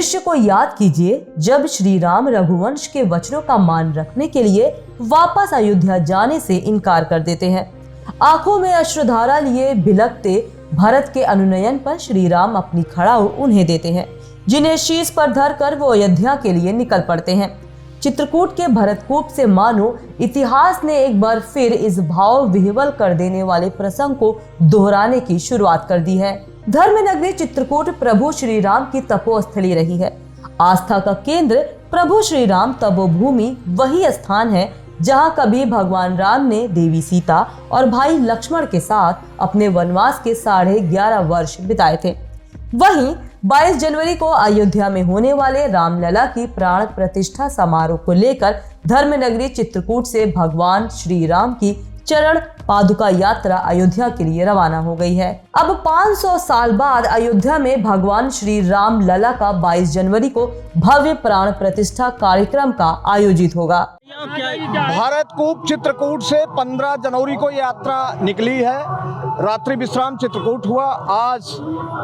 दृश्य को याद कीजिए जब श्री राम रघुवंश के वचनों का मान रखने के लिए वापस अयोध्या जाने से इनकार कर देते हैं। आंखों में अश्रुधारा लिए बिलखते भरत के अनुनयन पर श्री राम अपनी खड़ाऊ उन्हें देते हैं, जिन्हें शीश पर धरकर वो अयोध्या के लिए निकल पड़ते हैं। चित्रकूट के भरतकूप से मानो इतिहास ने एक बार फिर इस भाव विह्वल कर देने वाले प्रसंग को दोहराने की शुरुआत कर दी है। धर्म नगरी चित्रकूट प्रभु श्री राम की तपोस्थली रही है। आस्था का केंद्र प्रभु श्री राम तपोभूमि वही स्थान है जहां कभी भगवान राम ने देवी सीता और भाई लक्ष्मण के साथ अपने वनवास के 11.5 वर्ष बिताए थे। वहीं 22 जनवरी को अयोध्या में होने वाले रामलला की प्राण प्रतिष्ठा समारोह को लेकर धर्म नगरी चित्रकूट से भगवान श्री राम की चरण पादुका यात्रा अयोध्या के लिए रवाना हो गई है। अब 500 साल बाद अयोध्या में भगवान श्री राम लला का 22 जनवरी को भव्य प्राण प्रतिष्ठा कार्यक्रम का आयोजित होगा। भरतकूप चित्रकूट से 15 जनवरी को यात्रा निकली है। रात्रि विश्राम चित्रकूट हुआ। आज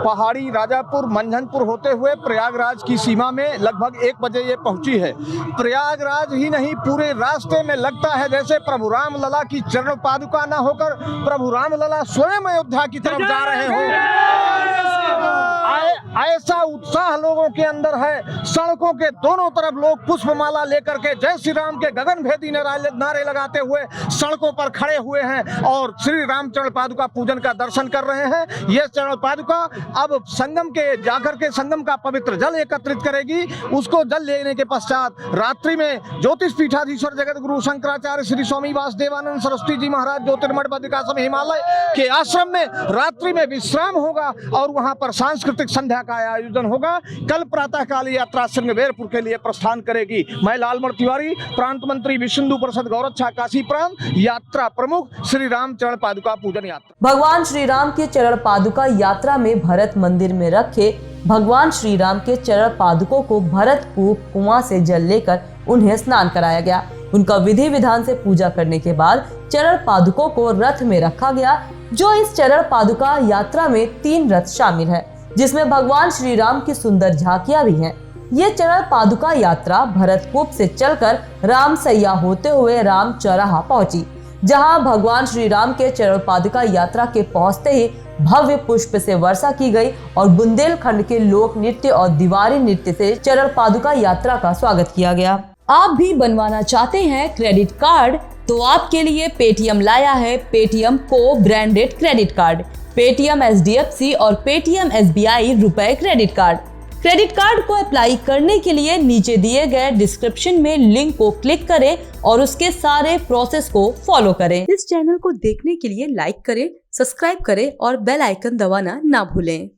पहाड़ी राजापुर मंझनपुर होते हुए प्रयागराज की सीमा में लगभग 1 बजे ये पहुंची है। प्रयागराज ही नहीं, पूरे रास्ते में लगता है जैसे प्रभु राम लला की चरण पादुका न होकर प्रभु राम लला स्वयं अयोध्या की तरफ जा रहे हो। ऐसा उत्साह लोगों के अंदर है। सड़कों के दोनों तरफ लोग पुष्पमाला लेकर के जय श्री राम के गगनभेदी नारे लगाते हुए सड़कों पर खड़े हुए हैं और श्री राम चरण पादुका पूजन का दर्शन कर रहे हैं। यह चरण पादुका अब संगम के जाकर के संगम का पवित्र जल एकत्रित करेगी। उसको जल लेने के पश्चात रात्रि में ज्योतिष पीठाधीश्वर जगत गुरु शंकराचार्य श्री स्वामी वासुदेवानंद सरस्वती जी महाराज ज्योतिर्मठ बद्रिकाश्रम हिमालय के आश्रम में रात्रि में विश्राम होगा और वहां पर सांस्कृतिक संध्या का आयोजन होगा। कल प्रातः काल यात्रा श्रृंगबेरपुर के लिए प्रस्थान करेगी। मैं लालमण तिवारी, प्रांत मंत्री विष्णु प्रसाद गौरक्षा काशी प्रांत, यात्रा प्रमुख श्री राम चरण पादुका पूजन यात्रा। भगवान श्री राम के चरण पादुका यात्रा में भरत मंदिर में रखे भगवान श्री राम के चरण पादुकों को भरतकूप कुआं से जल लेकर उन्हें स्नान कराया गया। उनका विधि विधान से पूजा करने के बाद चरण पादुकों को रथ में रखा गया। जो इस चरण पादुका यात्रा में 3 रथ शामिल है, जिसमें भगवान श्री राम की सुंदर झांकियां भी हैं। ये चरण पादुका यात्रा भरतकूप से चलकर रामसैया होते हुए राम चौराहा पहुंची, जहां भगवान श्री राम के चरण पादुका यात्रा के पहुंचते ही भव्य पुष्प से वर्षा की गई और बुंदेलखंड के लोक नृत्य और दीवारी नृत्य से चरण पादुका यात्रा का स्वागत किया गया। आप भी बनवाना चाहते हैं क्रेडिट कार्ड, तो आपके लिए पेटीएम लाया है पेटीएम को branded credit card, Paytm HDFC और पेटीएम एसबीआई रुपए क्रेडिट कार्ड। क्रेडिट कार्ड को अप्लाई करने के लिए नीचे दिए गए डिस्क्रिप्शन में लिंक को क्लिक करें और उसके सारे प्रोसेस को फॉलो करें। इस चैनल को देखने के लिए लाइक करें, सब्सक्राइब करें और बेल आइकन दबाना ना भूलें।